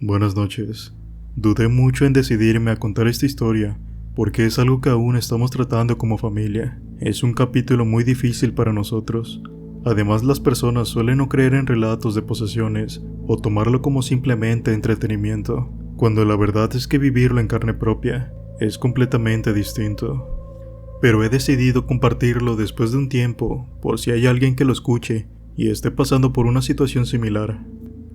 Buenas noches. Dudé mucho en decidirme a contar esta historia, porque es algo que aún estamos tratando como familia. Es un capítulo muy difícil para nosotros. Además, las personas suelen no creer en relatos de posesiones o tomarlo como simplemente entretenimiento, cuando la verdad es que vivirlo en carne propia es completamente distinto. Pero he decidido compartirlo después de un tiempo, por si hay alguien que lo escuche y esté pasando por una situación similar.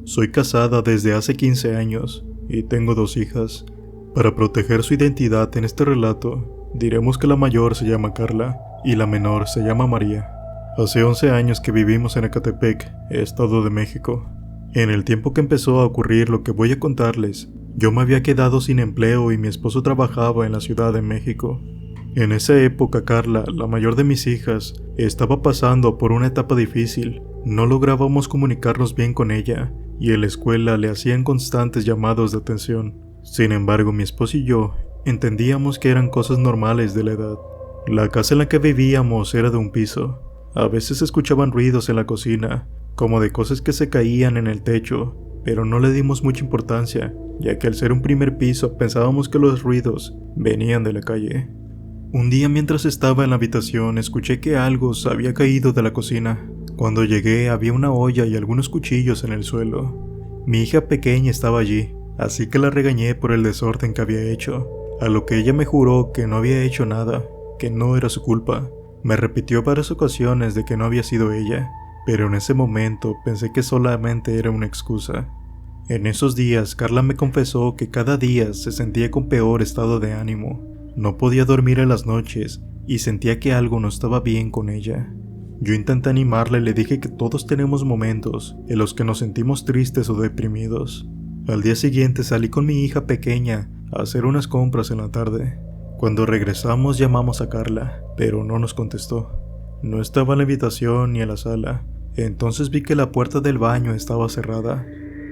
Soy casada desde hace 15 años y tengo 2 hijas. Para proteger su identidad en este relato, diremos que la mayor se llama Carla y la menor se llama María. Hace 11 años que vivimos en Ecatepec, Estado de México. En el tiempo que empezó a ocurrir lo que voy a contarles, yo me había quedado sin empleo y mi esposo trabajaba en la Ciudad de México. En esa época Carla, la mayor de mis hijas, estaba pasando por una etapa difícil. No lográbamos comunicarnos bien con ella y en la escuela le hacían constantes llamados de atención. Sin embargo, mi esposo y yo entendíamos que eran cosas normales de la edad. La casa en la que vivíamos era de un piso. A veces se escuchaban ruidos en la cocina, como de cosas que se caían en el techo, pero no le dimos mucha importancia, ya que al ser un primer piso pensábamos que los ruidos venían de la calle. Un día mientras estaba en la habitación escuché que algo se había caído de la cocina. Cuando llegué había una olla y algunos cuchillos en el suelo. Mi hija pequeña estaba allí, así que la regañé por el desorden que había hecho, a lo que ella me juró que no había hecho nada, que no era su culpa. Me repitió varias ocasiones de que no había sido ella, pero en ese momento pensé que solamente era una excusa. En esos días Carla me confesó que cada día se sentía con peor estado de ánimo. No podía dormir en las noches y sentía que algo no estaba bien con ella. Yo intenté animarla y le dije que todos tenemos momentos en los que nos sentimos tristes o deprimidos. Al día siguiente salí con mi hija pequeña a hacer unas compras en la tarde. Cuando regresamos llamamos a Carla, pero no nos contestó. No estaba en la habitación ni en la sala. Entonces vi que la puerta del baño estaba cerrada.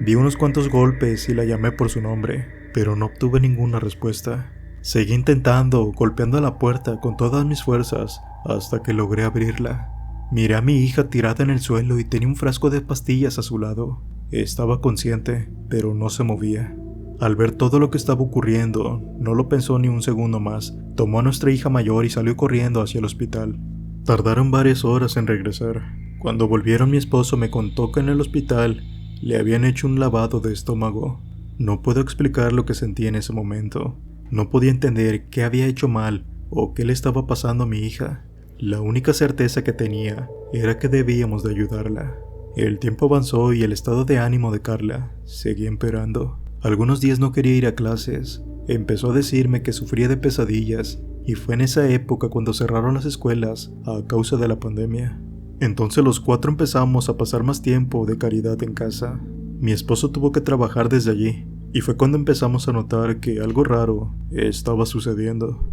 Vi unos cuantos golpes y la llamé por su nombre, pero no obtuve ninguna respuesta. Seguí intentando, golpeando la puerta con todas mis fuerzas, hasta que logré abrirla. Miré a mi hija tirada en el suelo y tenía un frasco de pastillas a su lado. Estaba consciente, pero no se movía. Al ver todo lo que estaba ocurriendo, no lo pensó ni un segundo más. Tomó a nuestra hija mayor y salió corriendo hacia el hospital. Tardaron varias horas en regresar. Cuando volvieron, mi esposo me contó que en el hospital le habían hecho un lavado de estómago. No puedo explicar lo que sentí en ese momento. No podía entender qué había hecho mal o qué le estaba pasando a mi hija. La única certeza que tenía era que debíamos de ayudarla. El tiempo avanzó y el estado de ánimo de Carla seguía empeorando. Algunos días no quería ir a clases. Empezó a decirme que sufría de pesadillas y fue en esa época cuando cerraron las escuelas a causa de la pandemia. Entonces los 4 empezamos a pasar más tiempo de caridad en casa. Mi esposo tuvo que trabajar desde allí y fue cuando empezamos a notar que algo raro estaba sucediendo.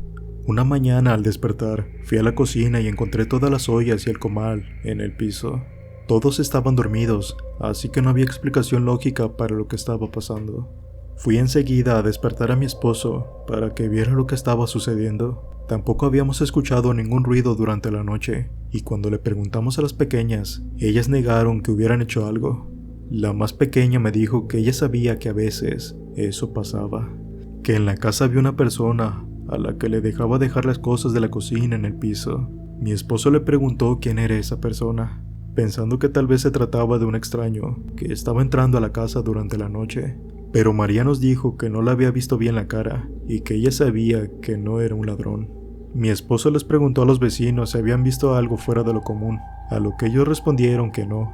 Una mañana al despertar, fui a la cocina y encontré todas las ollas y el comal en el piso. Todos estaban dormidos, así que no había explicación lógica para lo que estaba pasando. Fui enseguida a despertar a mi esposo para que viera lo que estaba sucediendo. Tampoco habíamos escuchado ningún ruido durante la noche, y cuando le preguntamos a las pequeñas, ellas negaron que hubieran hecho algo. La más pequeña me dijo que ella sabía que a veces eso pasaba, que en la casa había una persona a la que le dejaba dejar las cosas de la cocina en el piso. Mi esposo le preguntó quién era esa persona, pensando que tal vez se trataba de un extraño que estaba entrando a la casa durante la noche. Pero María nos dijo que no la había visto bien la cara y que ella sabía que no era un ladrón. Mi esposo les preguntó a los vecinos si habían visto algo fuera de lo común, a lo que ellos respondieron que no.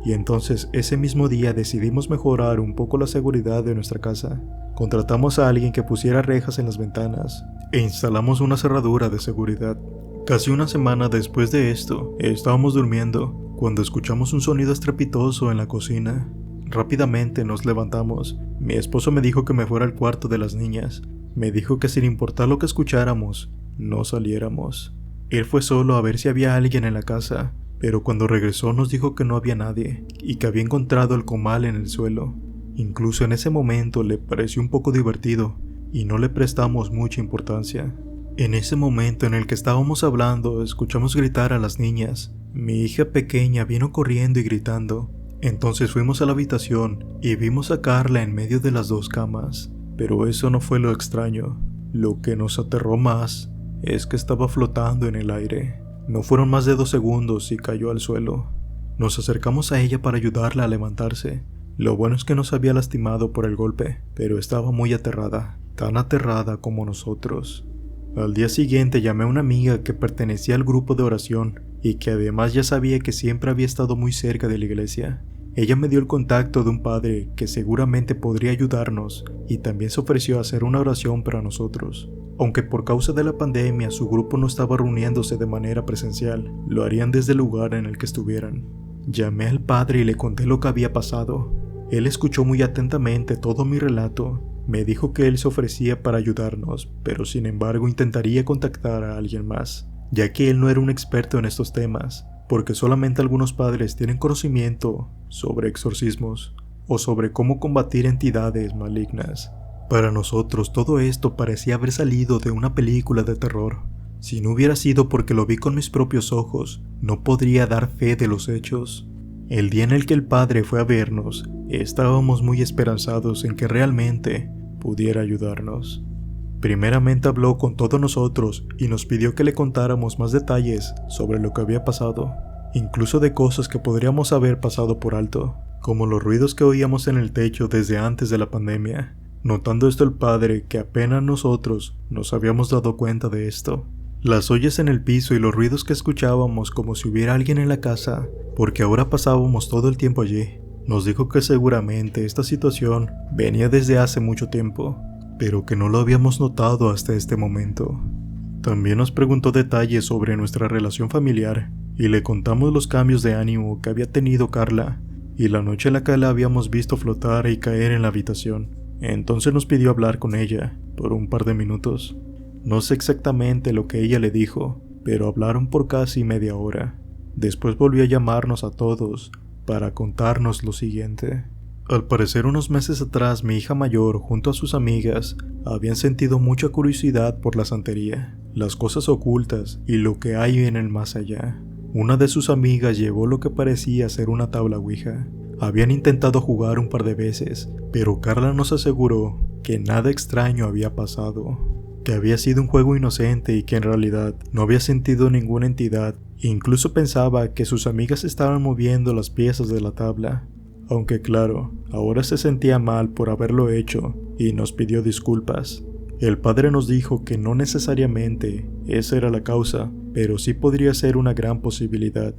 Y entonces ese mismo día decidimos mejorar un poco la seguridad de nuestra casa. Contratamos a alguien que pusiera rejas en las ventanas e instalamos una cerradura de seguridad. Casi una semana después de esto, estábamos durmiendo cuando escuchamos un sonido estrepitoso en la cocina. Rápidamente nos levantamos. Mi esposo me dijo que me fuera al cuarto de las niñas. Me dijo que sin importar lo que escucháramos, no saliéramos. Él fue solo a ver si había alguien en la casa, pero cuando regresó nos dijo que no había nadie y que había encontrado el comal en el suelo. Incluso en ese momento le pareció un poco divertido y no le prestamos mucha importancia. En ese momento en el que estábamos hablando, escuchamos gritar a las niñas. Mi hija pequeña vino corriendo y gritando. Entonces fuimos a la habitación y vimos a Carla en medio de las dos camas, pero eso no fue lo extraño. Lo que nos aterró más es que estaba flotando en el aire. No fueron más de 2 segundos y cayó al suelo. Nos acercamos a ella para ayudarla a levantarse. Lo bueno es que no se había lastimado por el golpe, pero estaba muy aterrada, tan aterrada como nosotros. Al día siguiente llamé a una amiga que pertenecía al grupo de oración y que además ya sabía que siempre había estado muy cerca de la iglesia. Ella me dio el contacto de un padre que seguramente podría ayudarnos y también se ofreció a hacer una oración para nosotros. Aunque por causa de la pandemia su grupo no estaba reuniéndose de manera presencial, lo harían desde el lugar en el que estuvieran. Llamé al padre y le conté lo que había pasado. Él escuchó muy atentamente todo mi relato. Me dijo que él se ofrecía para ayudarnos, pero sin embargo intentaría contactar a alguien más, ya que él no era un experto en estos temas, porque solamente algunos padres tienen conocimiento sobre exorcismos o sobre cómo combatir entidades malignas. Para nosotros todo esto parecía haber salido de una película de terror. Si no hubiera sido porque lo vi con mis propios ojos, no podría dar fe de los hechos. El día en el que el padre fue a vernos, estábamos muy esperanzados en que realmente pudiera ayudarnos. Primeramente habló con todos nosotros y nos pidió que le contáramos más detalles sobre lo que había pasado, incluso de cosas que podríamos haber pasado por alto, como los ruidos que oíamos en el techo desde antes de la pandemia. Notando esto el padre, que apenas nosotros nos habíamos dado cuenta de esto, las ollas en el piso y los ruidos que escuchábamos como si hubiera alguien en la casa, porque ahora pasábamos todo el tiempo allí, nos dijo que seguramente esta situación venía desde hace mucho tiempo, pero que no lo habíamos notado hasta este momento. También nos preguntó detalles sobre nuestra relación familiar y le contamos los cambios de ánimo que había tenido Carla y la noche en la que la habíamos visto flotar y caer en la habitación. Entonces nos pidió hablar con ella por un par de minutos. No sé exactamente lo que ella le dijo, pero hablaron por casi media hora. Después volvió a llamarnos a todos para contarnos lo siguiente. Al parecer unos meses atrás mi hija mayor junto a sus amigas habían sentido mucha curiosidad por la santería, las cosas ocultas y lo que hay en el más allá. Una de sus amigas llevó lo que parecía ser una tabla ouija. Habían intentado jugar un par de veces, pero Carla nos aseguró que nada extraño había pasado, que había sido un juego inocente y que en realidad no había sentido ninguna entidad. Incluso pensaba que sus amigas estaban moviendo las piezas de la tabla, aunque claro, ahora se sentía mal por haberlo hecho y nos pidió disculpas. El padre nos dijo que no necesariamente esa era la causa, pero sí podría ser una gran posibilidad.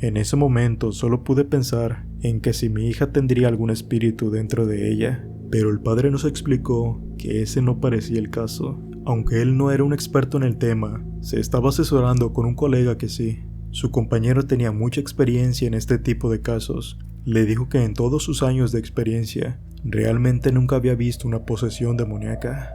En ese momento solo pude pensar en que si mi hija tendría algún espíritu dentro de ella, pero el padre nos explicó que ese no parecía el caso. Aunque él no era un experto en el tema, se estaba asesorando con un colega que sí. Su compañero tenía mucha experiencia en este tipo de casos. Le dijo que en todos sus años de experiencia, realmente nunca había visto una posesión demoníaca.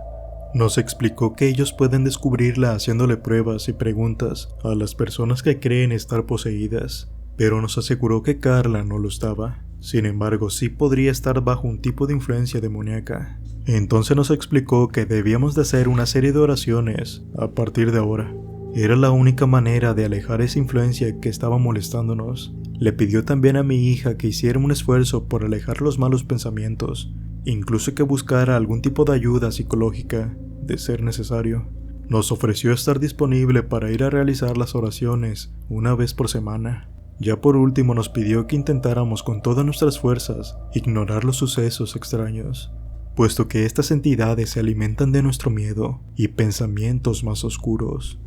Nos explicó que ellos pueden descubrirla haciéndole pruebas y preguntas a las personas que creen estar poseídas, pero nos aseguró que Carla no lo estaba. Sin embargo, sí podría estar bajo un tipo de influencia demoníaca. Entonces nos explicó que debíamos de hacer una serie de oraciones a partir de ahora. Era la única manera de alejar esa influencia que estaba molestándonos. Le pidió también a mi hija que hiciera un esfuerzo por alejar los malos pensamientos, incluso que buscara algún tipo de ayuda psicológica, de ser necesario. Nos ofreció estar disponible para ir a realizar las oraciones una vez por semana. Ya por último nos pidió que intentáramos con todas nuestras fuerzas ignorar los sucesos extraños, puesto que estas entidades se alimentan de nuestro miedo y pensamientos más oscuros.